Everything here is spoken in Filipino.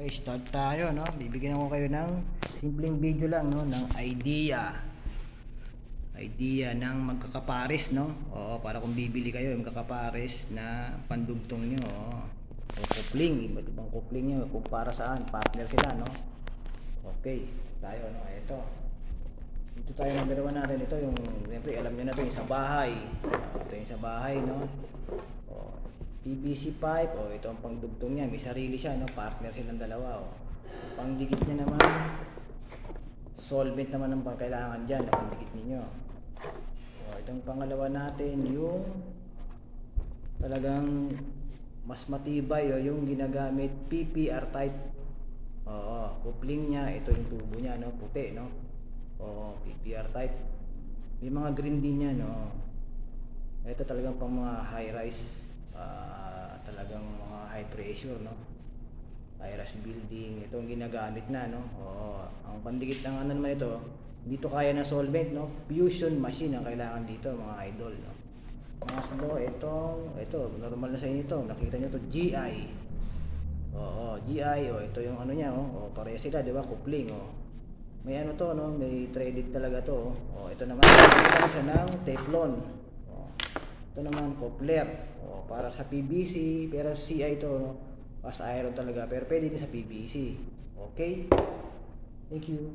Okay, start tayo, no? Bibigyan ko kayo ng simpleng video lang, no? Ng idea ng magkakapares, no? Oo, para kung bibili kayo yung magkakapares na pandugtong nyo, o coupling, iba't ibang coupling nyo, kung para saan, partner sila, no? Okay, tayo, no? Ito, dito tayo nagdalawa natin. Ito yung, siyempre alam nyo na ito, yung sa bahay. Ito yung sa bahay, no? O, PVC pipe, o ito ang pangdugtong niya, may sarili siya, no? Partner silang dalawa, o. Pangdikit niya naman, solvent naman ang kailangan dyan na pangdikit ninyo. O, itong pangalawa natin, yung talagang mas matibay, o yung ginagamit PPR type. Oo, coupling niya, ito yung tubo niya, no? Puti, no? O, PPR type. May mga green din yan, no? Ito talagang pang mga high rise, talagang mga high pressure, no? High rise building, ito ang ginagamit na, no? Oo, ang pandikit ng ano naman ito, dito kaya na solvent, no? Fusion machine ang kailangan dito, mga idol, no? Mga idol, ito normal na sa inyo ito, nakita nyo to, GI. Oo, GI, ito yung ano niya, pareha sila, di ba? Coupling, may ano to, no? May threaded talaga to, ito naman, ito siya ng Teflon. Ito naman coupler, para sa PVC, pero CI ito, no? As iron talaga, pero pwede din sa PVC. Okay, thank you.